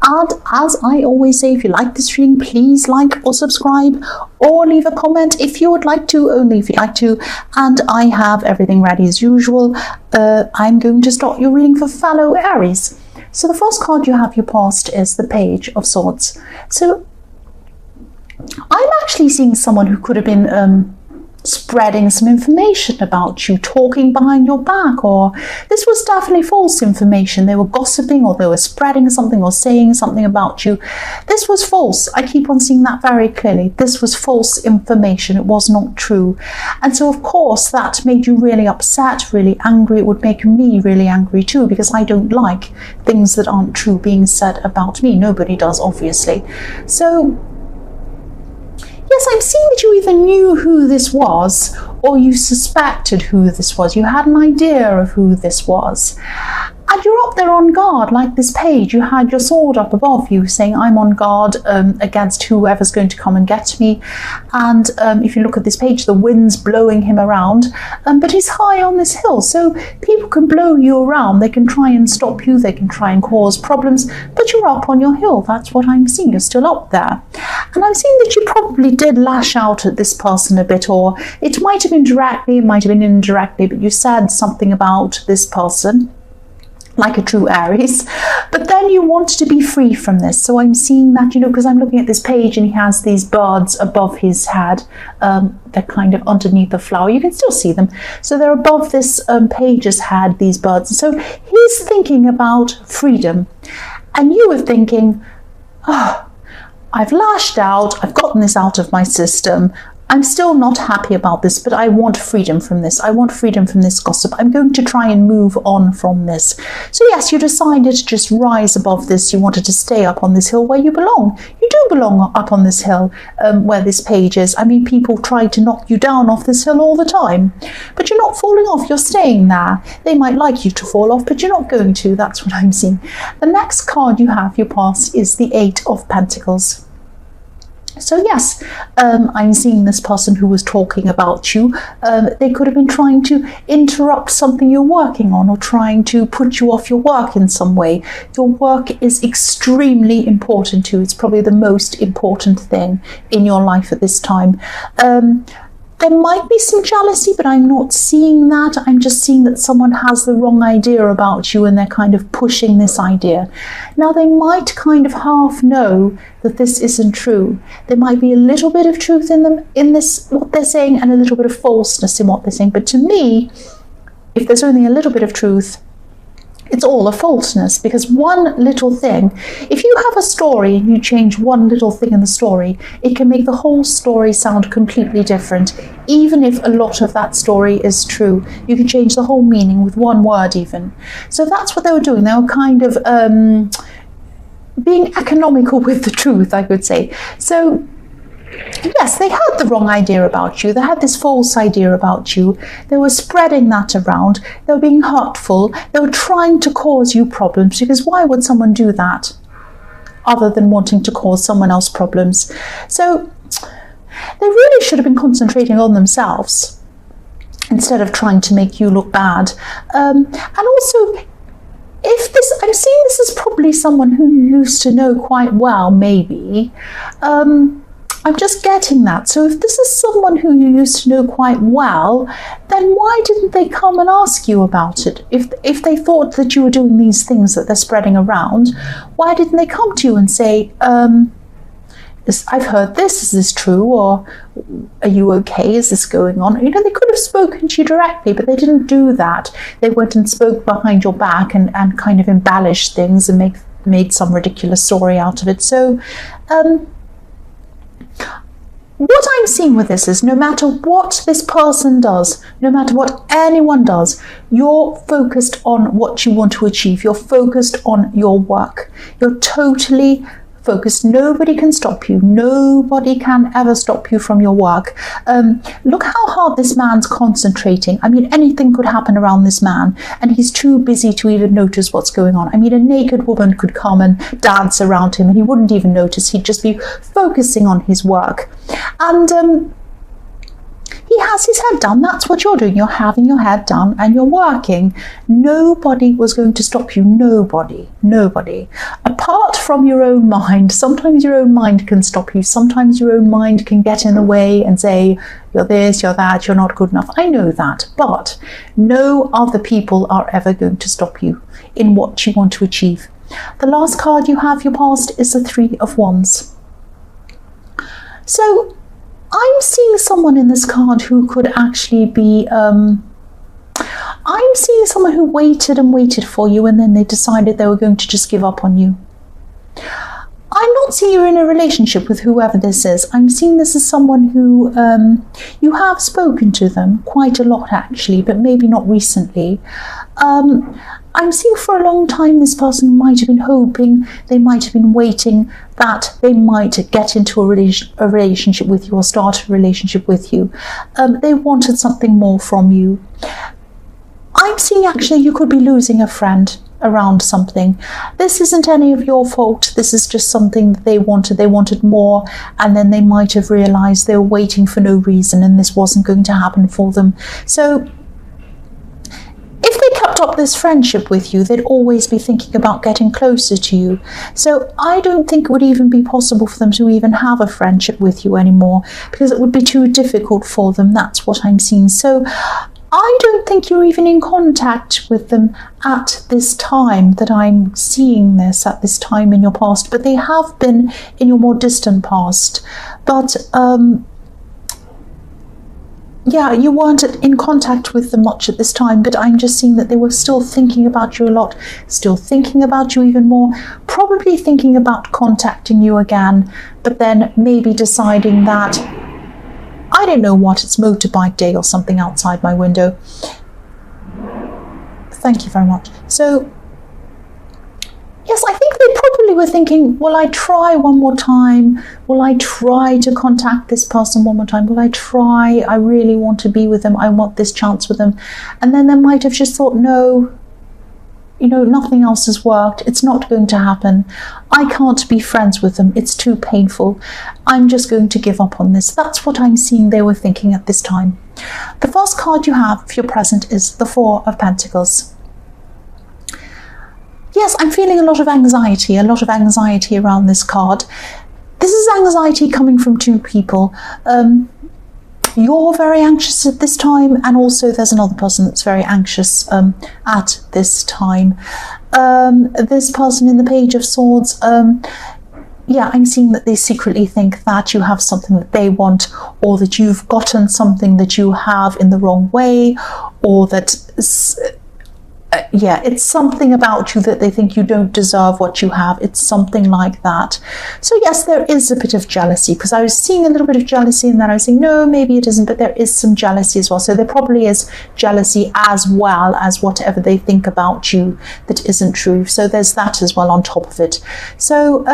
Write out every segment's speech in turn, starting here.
And as I always say, if you like this reading, please like or subscribe or leave a comment if you would like to, only if you'd like to. And I have everything ready as usual. I'm going to start your reading for fellow Aries. So the first card you have your past is the Page of Swords. So I'm actually seeing someone who could have been spreading some information about you, talking behind your back, or this was definitely false information. They were gossiping, or they were spreading something or saying something about you. This was false. I keep on seeing that very clearly. This was false information. It was not true. And so of course that made you really upset, really angry. It would make me really angry too, because I don't like things that aren't true being said about me. Nobody does, obviously. So yes, I'm seeing that you either knew who this was or you suspected who this was. You had an idea of who this was. And you're up there on guard, like this page. You had your sword up above you saying, I'm on guard against whoever's going to come and get me. And if you look at this page, the wind's blowing him around, but he's high on this hill. So people can blow you around. They can try and stop you. They can try and cause problems, but you're up on your hill. That's what I'm seeing. You're still up there. And I'm seeing that you probably did lash out at this person a bit, or it might have been directly, it might have been indirectly, but you said something about this person, like a true Aries, but then you wanted to be free from this. So I'm seeing that, you know, because I'm looking at this page and he has these birds above his head. They're kind of underneath the flower. You can still see them. So they're above this page's head, these birds. So he's thinking about freedom. And you were thinking, oh, I've lashed out. I've gotten this out of my system. I'm still not happy about this, but I want freedom from this. I want freedom from this gossip. I'm going to try and move on from this. So yes, you decided to just rise above this. You wanted to stay up on this hill where you belong. You do belong up on this hill where this page is. I mean, people try to knock you down off this hill all the time, but you're not falling off. You're staying there. They might like you to fall off, but you're not going to. That's what I'm seeing. The next card you have your past is the Eight of Pentacles. So yes, I'm seeing this person who was talking about you. They could have been trying to interrupt something you're working on, or trying to put you off your work in some way. Your work is extremely important to you. It's probably the most important thing in your life at this time. There might be some jealousy, but I'm not seeing that. I'm just seeing that someone has the wrong idea about you and they're kind of pushing this idea. Now, they might kind of half know that this isn't true. There might be a little bit of truth in them, in this, what they're saying, and a little bit of falseness in what they're saying. But to me, if there's only a little bit of truth, it's all a falseness, because one little thing, if you have a story and you change one little thing in the story, it can make the whole story sound completely different. Even if a lot of that story is true, you can change the whole meaning with one word even. So that's what they were doing. They were kind of being economical with the truth, I could say. So yes, they had the wrong idea about you. They had this false idea about you. They were spreading that around. They were being hurtful. They were trying to cause you problems, because why would someone do that other than wanting to cause someone else problems? So they really should have been concentrating on themselves instead of trying to make you look bad. And also, if this, I'm seeing this is probably someone who you used to know quite well, maybe. I'm just getting that. So if this is someone who you used to know quite well, then why didn't they come and ask you about it? If they thought that you were doing these things that they're spreading around, why didn't they come to you and say, I've heard this, is this true? Or are you okay? Is this going on? You know, they could have spoken to you directly, but they didn't do that. They went and spoke behind your back and kind of embellished things and made some ridiculous story out of it. So, what I'm seeing with this is no matter what this person does, no matter what anyone does, you're focused on what you want to achieve. You're focused on your work. You're totally focused. Nobody can stop you. Nobody can ever stop you from your work. Look how hard this man's concentrating. I mean, anything could happen around this man, and he's too busy to even notice what's going on. I mean, a naked woman could come and dance around him and he wouldn't even notice. He'd just be focusing on his work. And he has his head down. That's what you're doing. You're having your head down and you're working. Nobody was going to stop you. Nobody. Apart from from your own mind. Sometimes your own mind can stop you. Sometimes your own mind can get in the way and say, you're this, you're that, you're not good enough. I know that, but no other people are ever going to stop you in what you want to achieve. The last card you have, your past, is the Three of Wands. So I'm seeing someone in this card who could actually be, I'm seeing someone who waited and waited for you, and then they decided they were going to just give up on you. I'm not seeing you in a relationship with whoever this is. I'm seeing this as someone who you have spoken to them quite a lot actually, but maybe not recently. I'm seeing for a long time this person might have been hoping, they might have been waiting that they might get into a relationship with you or start a relationship with you. They wanted something more from you. I'm seeing actually you could be losing a friend around something. This isn't any of your fault. This is just something that they wanted. They wanted more, and then they might have realized they were waiting for no reason and this wasn't going to happen for them. So if they kept up this friendship with you, they'd always be thinking about getting closer to you. So I don't think it would even be possible for them to even have a friendship with you anymore, because it would be too difficult for them. That's what I'm seeing. So I don't think you're even in contact with them at this time that I'm seeing this, at this time in your past, but they have been in your more distant past. But yeah, you weren't in contact with them much at this time, but I'm just seeing that they were still thinking about you a lot, still thinking about you even more, probably thinking about contacting you again, but then maybe deciding that, I don't know what, it's motorbike day or something outside my window. Thank you very much. So, yes, I think they probably were thinking, will I try one more time? Will I try to contact this person one more time? Will I try? I really want to be with them. I want this chance with them. And then they might have just thought, no, you know, nothing else has worked. It's not going to happen. I can't be friends with them. It's too painful. I'm just going to give up on this. That's what I'm seeing they were thinking at this time. The first card you have for your present is the Four of Pentacles. Yes, I'm feeling a lot of anxiety around this card. This is anxiety coming from two people. You're very anxious at this time, and also there's another person that's very anxious at this time. This person in the Page of Swords, yeah, I'm seeing that they secretly think that you have something that they want, or that you've gotten something that you have in the wrong way, or that yeah, it's something about you that they think you don't deserve what you have. It's something like that. So yes, there is a bit of jealousy, because I was seeing a little bit of jealousy, and then I was saying, no, maybe it isn't, but there is some jealousy as well. So there probably is jealousy as well as whatever they think about you that isn't true. So there's that as well on top of it. So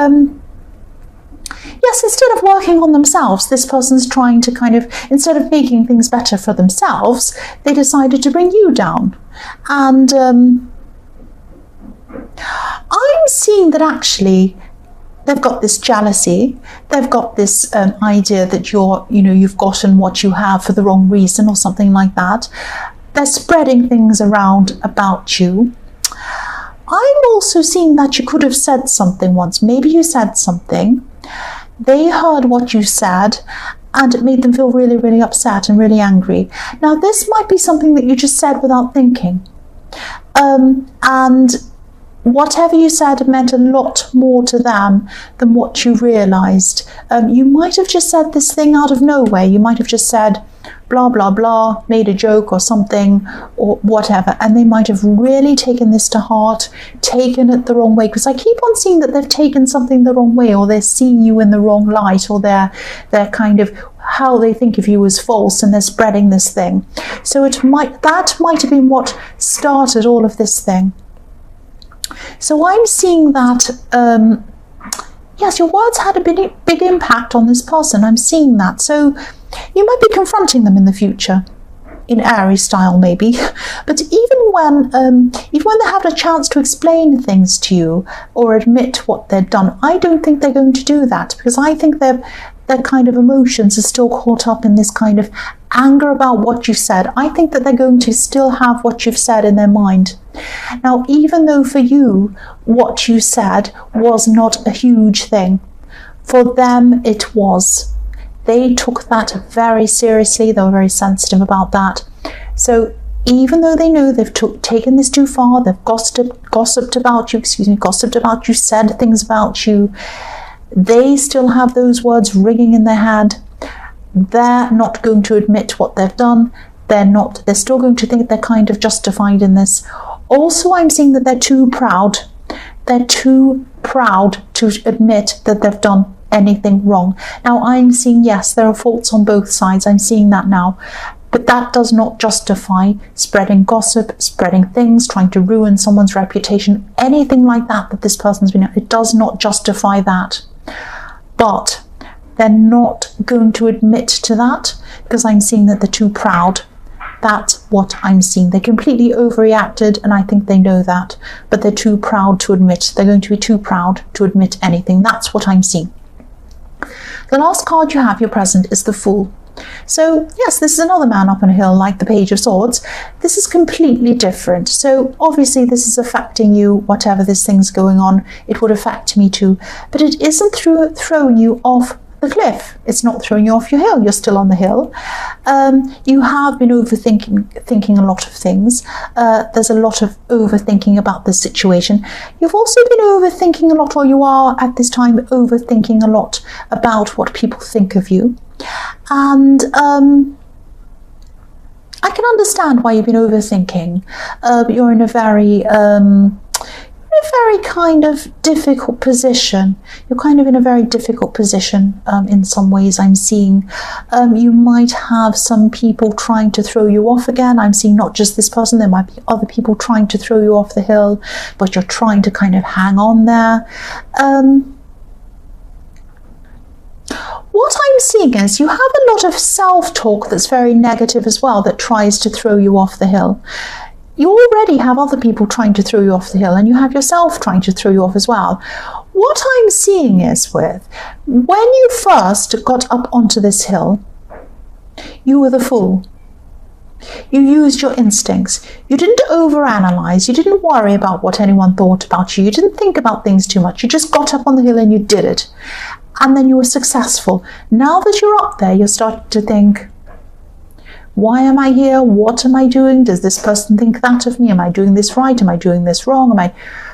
yes, instead of working on themselves, this person's trying to kind of, instead of making things better for themselves, they decided to bring you down. And I'm seeing that actually they've got this jealousy, they've got this idea that you've gotten what you have for the wrong reason or something like that. They're spreading things around about you. I'm also seeing that you could have said something once. Maybe you said something, they heard what you said, and it made them feel really, really upset and really angry. Now, this might be something that you just said without thinking. And whatever you said meant a lot more to them than what you realized. You might have just said this thing out of nowhere. You might have just said, blah, blah, blah, made a joke or something or whatever. And they might have really taken this to heart, taken it the wrong way. Because I keep on seeing that they've taken something the wrong way, or they're seeing you in the wrong light, or they're kind of how they think of you as false, and they're spreading this thing. So that might have been what started all of this thing. So I'm seeing that, yes, your words had a big impact on this person. I'm seeing that. So you might be confronting them in the future, in Aries style maybe. But even when they have a chance to explain things to you or admit what they've done, I don't think they're going to do that, because I think their kind of emotions are still caught up in this kind of anger about what you said. I think that they're going to still have what you've said in their mind. Now, even though for you, what you said was not a huge thing, for them it was. They took that very seriously. They were very sensitive about that. So even though they know they've taken this too far, they've gossiped about you, said things about you, they still have those words ringing in their head. They're not going to admit what they've done. They're still going to think they're kind of justified in this. Also, I'm seeing that they're too proud. They're too proud to admit that they've done anything wrong. Now, I'm seeing, yes, there are faults on both sides. I'm seeing that now. But that does not justify spreading gossip, spreading things, trying to ruin someone's reputation, anything like that this person's been. It does not justify that. But they're not going to admit to that because I'm seeing that they're too proud. That's what I'm seeing. They completely overreacted, and I think they know that, but they're too proud to admit. They're going to be too proud to admit anything. That's what I'm seeing. The last card you have, your present, is the Fool. So yes, this is another man up on a hill like the Page of Swords. This is completely different. So obviously this is affecting you, whatever this thing's going on, it would affect me too. But it isn't throwing you off the cliff. It's not throwing you off your hill. You're still on the hill. You have been thinking a lot of things. There's a lot of overthinking about this situation. You've also been overthinking a lot, or you are at this time overthinking a lot about what people think of you. And I can understand why you've been overthinking. You're in a very kind of difficult position. You're kind of in a very difficult position in some ways. I'm seeing you might have some people trying to throw you off again. I'm seeing not just this person, there might be other people trying to throw you off the hill, but you're trying to kind of hang on there. What I'm seeing is you have a lot of self-talk that's very negative as well, that tries to throw you off the hill. You already have other people trying to throw you off the hill, and you have yourself trying to throw you off as well. What I'm seeing is when you first got up onto this hill, you were the fool. You used your instincts. You didn't overanalyze. You didn't worry about what anyone thought about you. You didn't think about things too much. You just got up on the hill and you did it. And then you were successful. Now that you're up there, you're starting to think, why am I here? What am I doing? Does this person think that of me? Am I doing this right? Am I doing this wrong?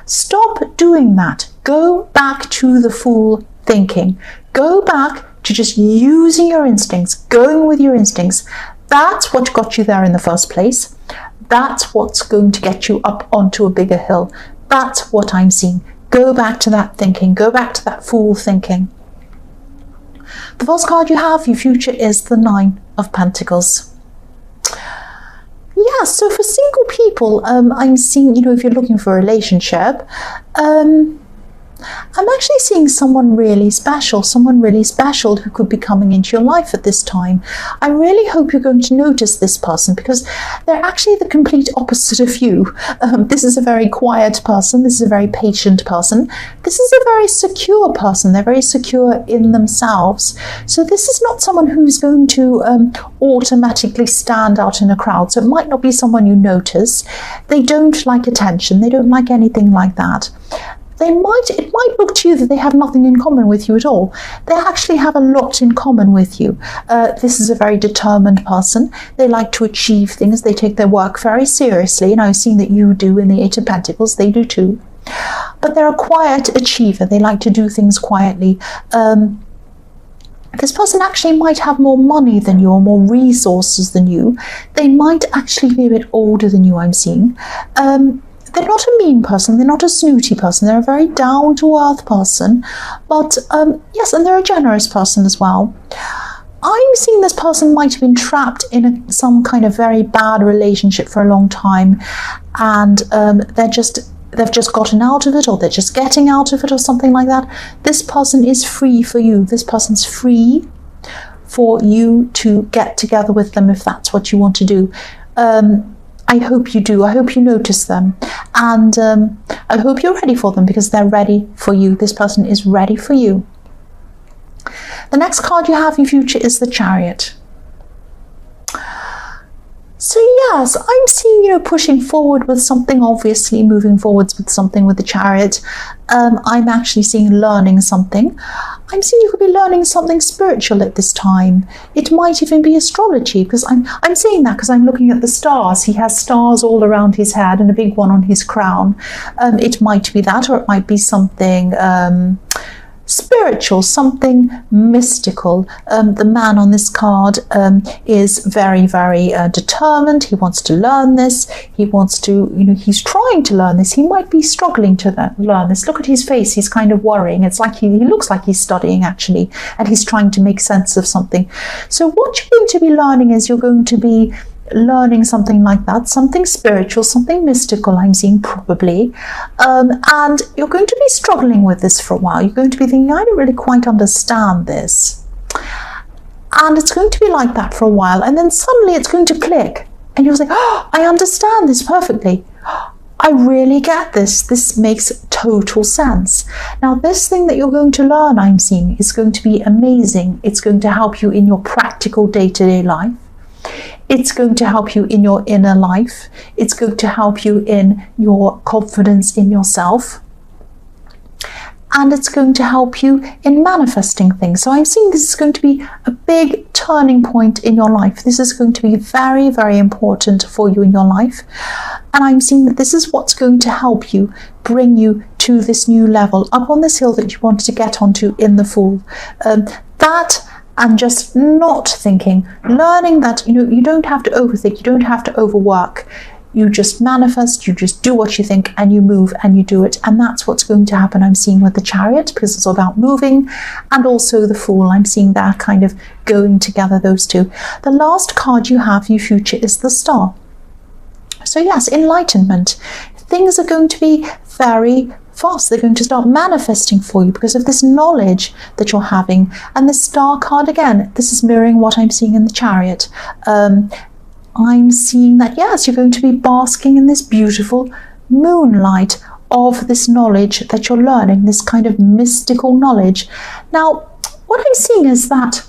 Stop doing that. Go back to the fool thinking. Go back to just using your instincts, going with your instincts. That's what got you there in the first place. That's what's going to get you up onto a bigger hill. That's what I'm seeing. Go back to that thinking. Go back to that fool thinking. The first card you have, your future, is the Nine of Pentacles. Yeah, so for single people, I'm seeing, if you're looking for a relationship, I'm actually seeing someone really special who could be coming into your life at this time. I really hope you're going to notice this person, because they're actually the complete opposite of you. This is a very quiet person. This is a very patient person. This is a very secure person. They're very secure in themselves. So this is not someone who's going to automatically stand out in a crowd. So it might not be someone you notice. They don't like attention. They don't like anything like that. It might look to you that they have nothing in common with you at all. They actually have a lot in common with you. This is a very determined person. They like to achieve things. They take their work very seriously, and I've seen that you do in the Eight of Pentacles. They do too. But they're a quiet achiever. They like to do things quietly. This person actually might have more money than you, or more resources than you. They might actually be a bit older than you, I'm seeing. They're not a mean person, they're not a snooty person, they're a very down-to-earth person, but yes, and they're a generous person as well. I'm seeing this person might have been trapped in some kind of very bad relationship for a long time, and they've just gotten out of it, or they're just getting out of it, or something like that. This person is free for you. This person's free for you to get together with them if that's what you want to do. I hope you do. I hope you notice them, and I hope you're ready for them, because they're ready for you. This person is ready for you. The next card you have in future is the Chariot. yes, I'm seeing, pushing forward with something, obviously moving forwards with something with the Chariot. I'm actually seeing learning something. I'm seeing you could be learning something spiritual at this time. It might even be astrology, because I'm saying that because I'm looking at the stars. He has stars all around his head and a big one on his crown. It might be that, or it might be something spiritual, something mystical. The man on this card is very, very determined. He wants to learn this. He wants to, he's trying to learn this. He might be struggling to learn this. Look at his face. He's kind of worrying. It's like he looks like he's studying, actually, and he's trying to make sense of something. So what you're going to be learning is you're going to be learning something like that, something spiritual, something mystical, I'm seeing, probably, and you're going to be struggling with this for a while. You're going to be thinking, I don't really quite understand this, and it's going to be like that for a while, and then suddenly it's going to click and you'll say, oh, I understand this perfectly. I really get this. This makes total sense. Now, this thing that you're going to learn, I'm seeing, is going to be amazing. It's going to help you in your practical day-to-day life. It's going to help you in your inner life. It's going to help you in your confidence in yourself. And it's going to help you in manifesting things. So I'm seeing this is going to be a big turning point in your life. This is going to be very, very important for you in your life. And I'm seeing that this is what's going to help you bring you to this new level, up on this hill that you wanted to get onto in the Fool. And just not thinking, learning that, you don't have to overthink, you don't have to overwork. You just manifest, you just do what you think, and you move and you do it. And that's what's going to happen, I'm seeing, with the Chariot, because it's all about moving, and also the Fool. I'm seeing that kind of going together, those two. The last card you have, your future, is the Star. So yes, enlightenment. Things are going to be very fast. They're going to start manifesting for you because of this knowledge that you're having. And the Star card, again, this is mirroring what I'm seeing in the Chariot. I'm seeing that, yes, you're going to be basking in this beautiful moonlight of this knowledge that you're learning, this kind of mystical knowledge. Now, what I'm seeing is that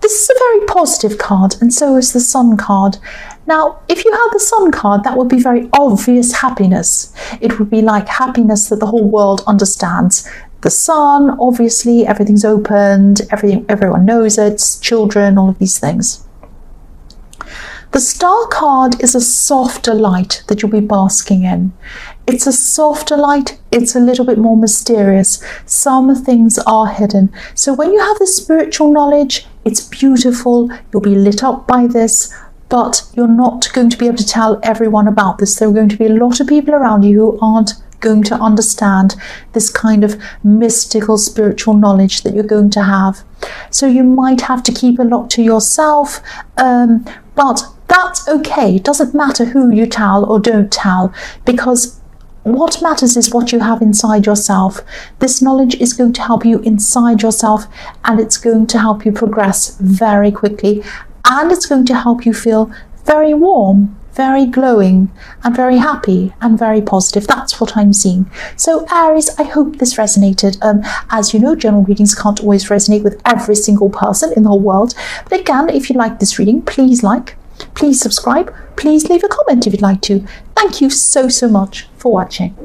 this is a very positive card, and so is the Sun card. Now, if you have the Sun card, that would be very obvious happiness. It would be like happiness that the whole world understands. The Sun, obviously, everything's opened, everyone knows it, children, all of these things. The Star card is a softer light that you'll be basking in. It's a softer light, it's a little bit more mysterious. Some things are hidden. So when you have the spiritual knowledge, it's beautiful, you'll be lit up by this, but you're not going to be able to tell everyone about this. There are going to be a lot of people around you who aren't going to understand this kind of mystical spiritual knowledge that you're going to have. So you might have to keep a lot to yourself, but that's okay. It doesn't matter who you tell or don't tell, because what matters is what you have inside yourself. This knowledge is going to help you inside yourself, and it's going to help you progress very quickly, and it's going to help you feel very warm, very glowing, and very happy and very positive. That's what I'm seeing. So Aries, I hope this resonated. As you know, general readings can't always resonate with every single person in the whole world, but again, if you like this reading, please subscribe, please leave a comment if you'd like to. Thank you so much for watching.